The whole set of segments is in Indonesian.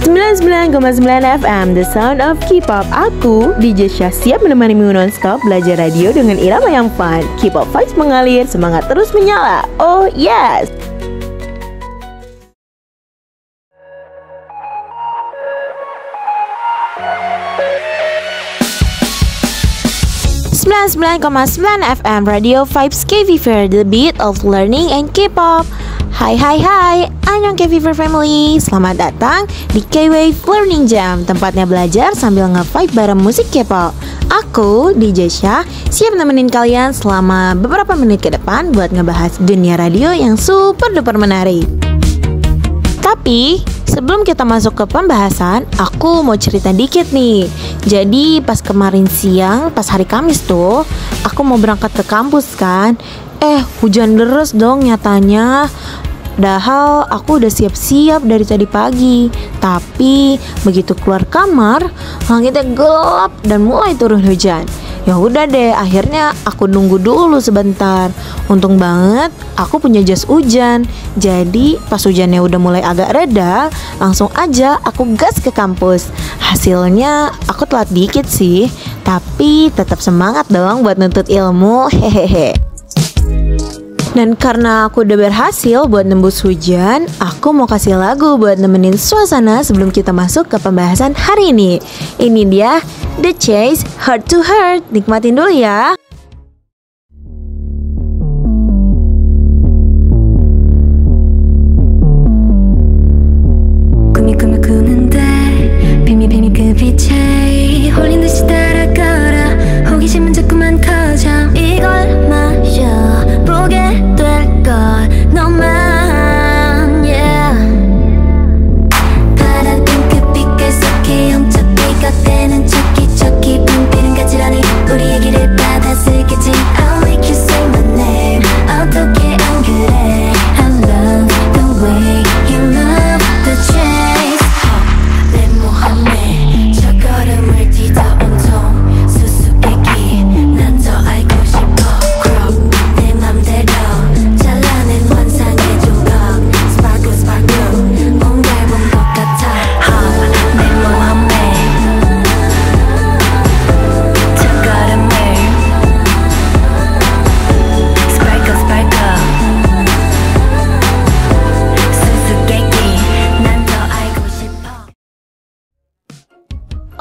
99,9 FM, The Sound of K-pop. Aku, DJ Syah, siap menemanimu non-stop belajar radio dengan irama yang fun. K-pop vibes mengalir, semangat terus menyala. Oh yes! .9 FM Radio Vibes K-Fever, the beat of learning and K-pop. Hai, annyeong K-Fever family. Selamat datang di K-Wave Learning Jam, tempatnya belajar sambil nge-vibe bareng musik K-pop. Aku, DJ Syah, siap nemenin kalian selama beberapa menit ke depan buat ngebahas dunia radio yang super duper menarik. Tapi sebelum kita masuk ke pembahasan, aku mau cerita dikit nih. Jadi pas kemarin siang, pas hari Kamis tuh, aku mau berangkat ke kampus kan. Hujan deras dong nyatanya. Padahal aku udah siap-siap dari tadi pagi. Tapi begitu keluar kamar, langitnya gelap dan mulai turun hujan. Ya udah deh, akhirnya aku nunggu dulu sebentar. Untung banget aku punya jas hujan. Jadi pas hujannya udah mulai agak reda, langsung aja aku gas ke kampus. Hasilnya aku telat dikit sih, tapi tetap semangat dong buat nuntut ilmu. Hehehe. Dan karena aku udah berhasil buat nembus hujan, aku mau kasih lagu buat nemenin suasana sebelum kita masuk ke pembahasan hari ini. Ini dia The Chase, Heart to Heart. Nikmatin dulu ya.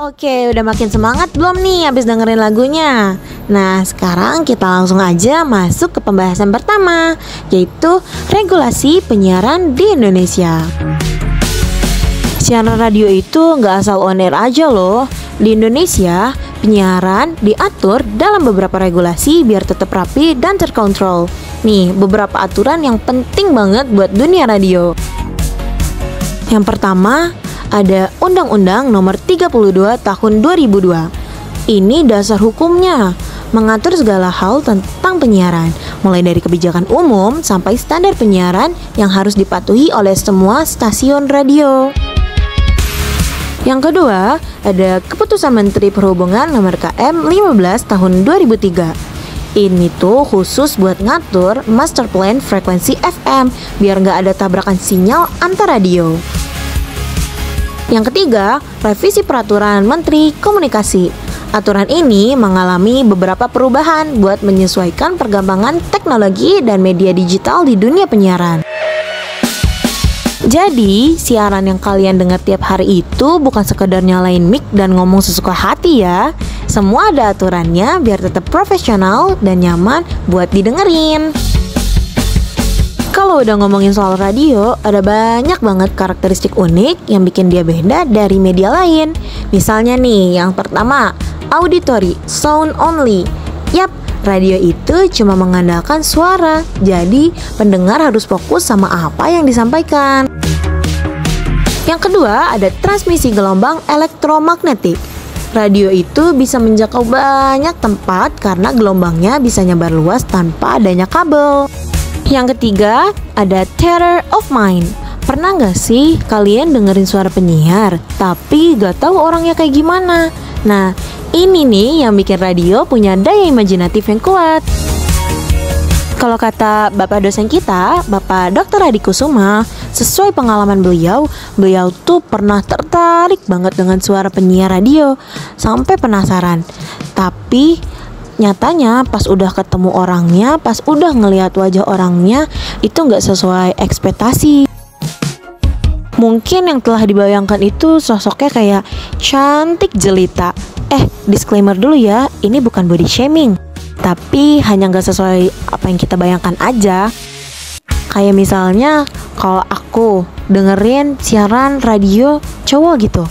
Oke, udah makin semangat belum nih abis dengerin lagunya? Nah, sekarang kita langsung aja masuk ke pembahasan pertama, yaitu regulasi penyiaran di Indonesia. Siaran radio itu nggak asal on air aja loh. Di Indonesia, penyiaran diatur dalam beberapa regulasi biar tetap rapi dan terkontrol. Nih, beberapa aturan yang penting banget buat dunia radio. Yang pertama, ada Undang-Undang Nomor 32 Tahun 2002. Ini dasar hukumnya, mengatur segala hal tentang penyiaran, mulai dari kebijakan umum sampai standar penyiaran yang harus dipatuhi oleh semua stasiun radio. Yang kedua, ada Keputusan Menteri Perhubungan Nomor KM 15 Tahun 2003. Ini tuh khusus buat ngatur master plan frekuensi FM biar nggak ada tabrakan sinyal antar radio. Yang ketiga, revisi peraturan Menteri Komunikasi. Aturan ini mengalami beberapa perubahan buat menyesuaikan perkembangan teknologi dan media digital di dunia penyiaran. Jadi, siaran yang kalian dengar tiap hari itu bukan sekedar nyalain mic dan ngomong sesuka hati ya. Semua ada aturannya biar tetap profesional dan nyaman buat didengerin. Kalau udah ngomongin soal radio, ada banyak banget karakteristik unik yang bikin dia beda dari media lain. Misalnya nih, yang pertama, auditory, sound only. Yap, radio itu cuma mengandalkan suara, jadi pendengar harus fokus sama apa yang disampaikan. Yang kedua, ada transmisi gelombang elektromagnetik. Radio itu bisa menjangkau banyak tempat karena gelombangnya bisa nyebar luas tanpa adanya kabel. Yang ketiga, ada theater of mind. Pernah gak sih kalian dengerin suara penyiar, tapi gak tahu orangnya kayak gimana? Nah, ini nih yang bikin radio punya daya imajinatif yang kuat. Kalau kata Bapak dosen kita, Bapak Dr. Adi Kusuma, sesuai pengalaman beliau tuh pernah tertarik banget dengan suara penyiar radio, sampai penasaran. Tapi nyatanya pas udah ketemu orangnya, pas udah ngelihat wajah orangnya, itu nggak sesuai ekspektasi. Mungkin yang telah dibayangkan itu sosoknya kayak cantik jelita. Disclaimer dulu ya, ini bukan body shaming, tapi hanya gak sesuai apa yang kita bayangkan aja. Kayak misalnya kalau aku dengerin siaran radio cowok gitu,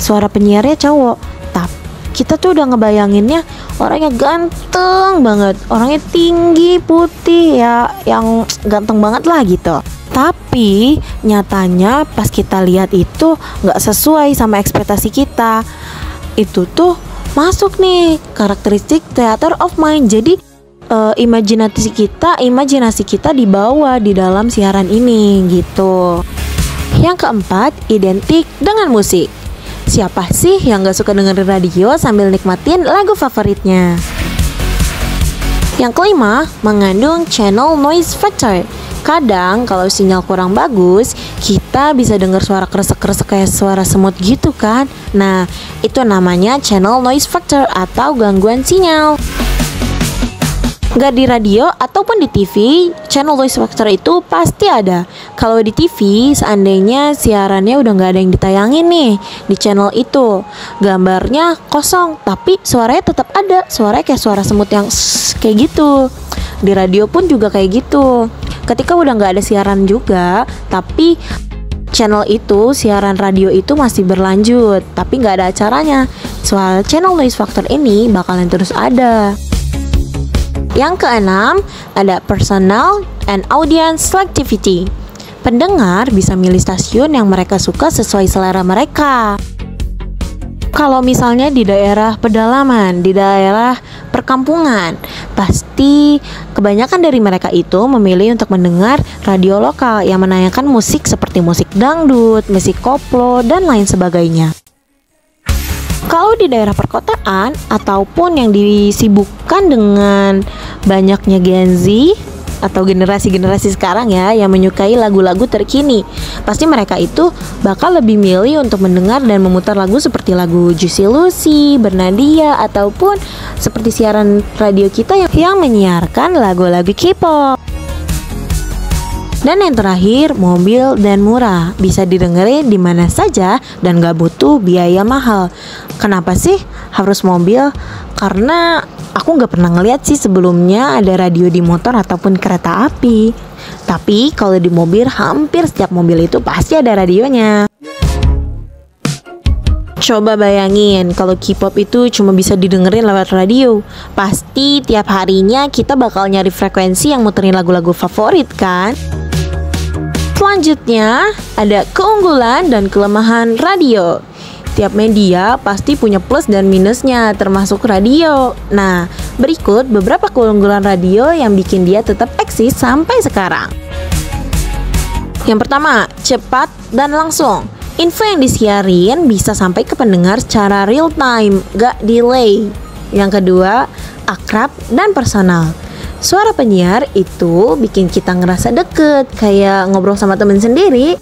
suara penyiarnya cowok, tapi kita tuh udah ngebayanginnya orangnya ganteng banget, orangnya tinggi, putih, ya yang ganteng banget lah gitu. Tapi nyatanya pas kita lihat itu gak sesuai sama ekspektasi kita. Itu tuh masuk nih karakteristik theater of mind. Jadi imajinasi kita dibawa di dalam siaran ini gitu. Yang keempat, identik dengan musik. Siapa sih yang gak suka dengerin radio sambil nikmatin lagu favoritnya? Yang kelima, mengandung channel noise factor. Kadang kalau sinyal kurang bagus, kita bisa dengar suara kresek-kresek kayak suara semut gitu kan. Nah, itu namanya channel noise factor atau gangguan sinyal. Gak di radio ataupun di TV, channel noise factor itu pasti ada. Kalau di TV, seandainya siarannya udah gak ada yang ditayangin nih di channel itu, gambarnya kosong, tapi suaranya tetap ada. Suaranya kayak suara semut yang kayak gitu. Di radio pun juga kayak gitu. Ketika udah gak ada siaran juga, tapi channel itu, siaran radio itu masih berlanjut, tapi gak ada acaranya, soal channel noise factor ini bakalan terus ada. Yang keenam, ada personal and audience selectivity. Pendengar bisa milih stasiun yang mereka suka sesuai selera mereka. Kalau misalnya di daerah pedalaman, di daerah perkampungan, pasti kebanyakan dari mereka itu memilih untuk mendengar radio lokal yang menayangkan musik seperti musik dangdut, musik koplo, dan lain sebagainya. Kalau di daerah perkotaan ataupun yang disibukkan dengan banyaknya Gen Z atau generasi-generasi sekarang ya yang menyukai lagu-lagu terkini, pasti mereka itu bakal lebih milih untuk mendengar dan memutar lagu seperti lagu Juicy Lucy, Bernadia, ataupun seperti siaran radio kita yang menyiarkan lagu-lagu K-pop. Dan yang terakhir, mobil dan murah, bisa didengerin di mana saja dan gak butuh biaya mahal. Kenapa sih harus mobil? Karena aku gak pernah ngeliat sih sebelumnya ada radio di motor ataupun kereta api. Tapi kalau di mobil, hampir setiap mobil itu pasti ada radionya. Coba bayangin kalau K-pop itu cuma bisa didengerin lewat radio. Pasti tiap harinya kita bakal nyari frekuensi yang muterin lagu-lagu favorit kan? Selanjutnya ada keunggulan dan kelemahan radio. Tiap media pasti punya plus dan minusnya, termasuk radio. Nah, berikut beberapa keunggulan radio yang bikin dia tetap eksis sampai sekarang. Yang pertama, cepat dan langsung. Info yang disiarin bisa sampai ke pendengar secara real time, gak delay. Yang kedua, akrab dan personal. Suara penyiar itu bikin kita ngerasa deket, kayak ngobrol sama temen sendiri.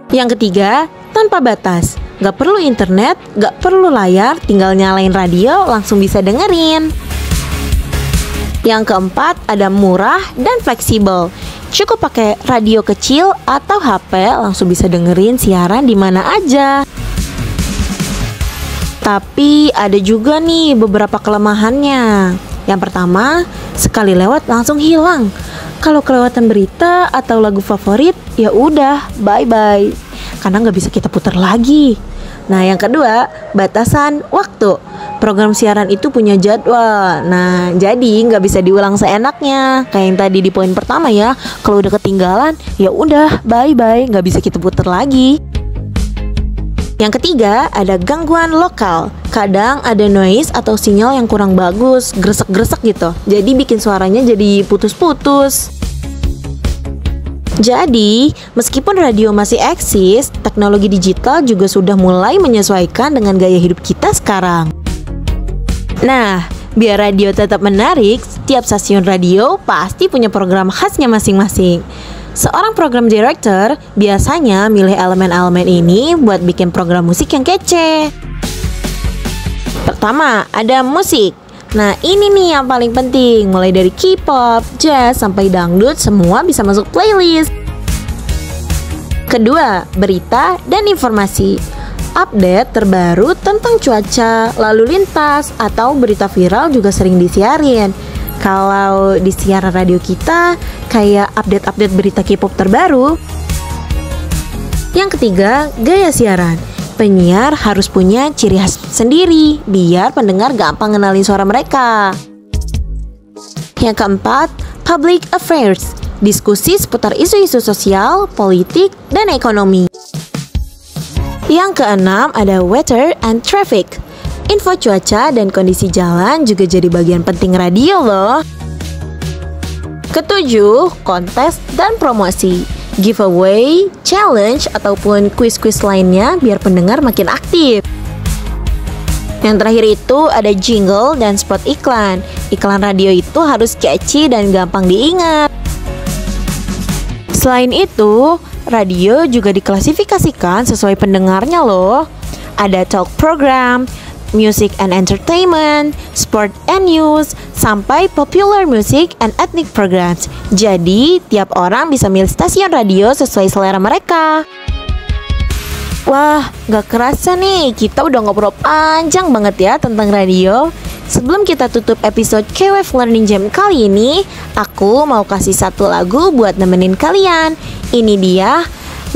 Yang ketiga, tanpa batas. Gak perlu internet, gak perlu layar, tinggal nyalain radio langsung bisa dengerin. Yang keempat, ada murah dan fleksibel. Cukup pakai radio kecil atau HP langsung bisa dengerin siaran di mana aja. Tapi ada juga nih beberapa kelemahannya. Yang pertama, sekali lewat langsung hilang. Kalau kelewatan berita atau lagu favorit, ya udah, bye-bye. Karena nggak bisa kita putar lagi. Nah, yang kedua, batasan waktu. Program siaran itu punya jadwal. Nah, jadi nggak bisa diulang seenaknya. Kayak yang tadi di poin pertama ya. Kalau udah ketinggalan, ya udah, bye-bye, nggak bisa kita putar lagi. Yang ketiga, ada gangguan lokal. Kadang ada noise atau sinyal yang kurang bagus, gresek-gresek gitu. Jadi bikin suaranya jadi putus-putus. Jadi, meskipun radio masih eksis, teknologi digital juga sudah mulai menyesuaikan dengan gaya hidup kita sekarang. Nah, biar radio tetap menarik, Tiap stasiun radio pasti punya program khasnya masing-masing. Seorang program director biasanya milih elemen-elemen ini buat bikin program musik yang kece. Pertama, ada musik. Nah, ini nih yang paling penting. Mulai dari K-pop, jazz, sampai dangdut, semua bisa masuk playlist. Kedua, berita dan informasi. Update terbaru tentang cuaca, lalu lintas, atau berita viral juga sering disiarin. Kalau di siaran radio kita, kayak update-update berita K-pop terbaru. Yang ketiga, gaya siaran. Penyiar harus punya ciri khas sendiri, biar pendengar gampang ngenalin suara mereka. Yang keempat, public affairs. Diskusi seputar isu-isu sosial, politik, dan ekonomi. Yang keenam, ada weather and traffic. Info cuaca dan kondisi jalan juga jadi bagian penting radio loh. Ketujuh, kontes dan promosi. Giveaway, challenge, ataupun quiz-quiz lainnya biar pendengar makin aktif. Yang terakhir itu ada jingle dan spot iklan. Iklan radio itu harus catchy dan gampang diingat. Selain itu, radio juga diklasifikasikan sesuai pendengarnya loh. Ada talk program, music and entertainment, sport and news, sampai popular music and ethnic programs. Jadi, tiap orang bisa milih stasiun radio sesuai selera mereka. Wah, gak kerasa nih, kita udah ngobrol panjang banget ya tentang radio. Sebelum kita tutup episode K-Wave Learning Jam kali ini, aku mau kasih satu lagu buat nemenin kalian. Ini dia,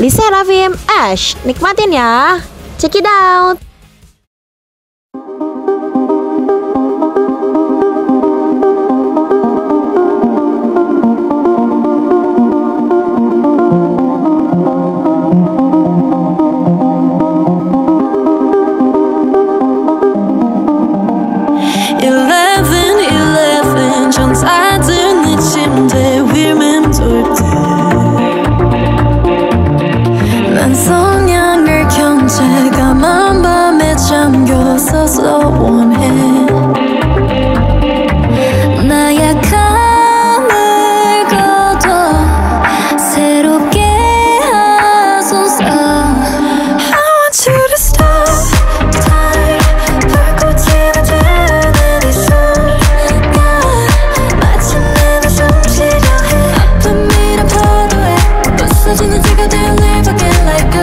LE SSERAFIM Ash. Nikmatin ya. Check it out. 성냥을 경제감한 밤에 잠겨서서 원해 나약함을 걷어 새롭게 하소서 I want you to stop time 불꽃이 되는 이 순간 마침내 숨 쉬려 해 아픈 미련 파도에 부서지는 지가 될 live again like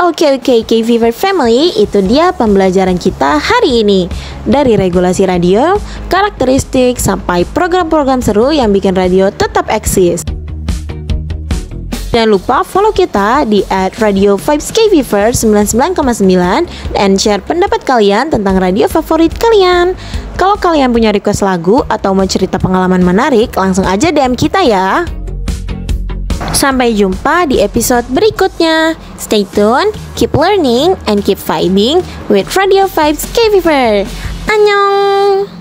Oke, K-Fever Family, itu dia pembelajaran kita hari ini. Dari regulasi radio, karakteristik, sampai program-program seru yang bikin radio tetap eksis. Jangan lupa follow kita di @radio5skfever 99,9 dan share pendapat kalian tentang radio favorit kalian. Kalau kalian punya request lagu atau mau cerita pengalaman menarik, langsung aja DM kita ya. Sampai jumpa di episode berikutnya. Stay tune, keep learning, and keep vibing with Radio 5 K-Fever. Annyeong!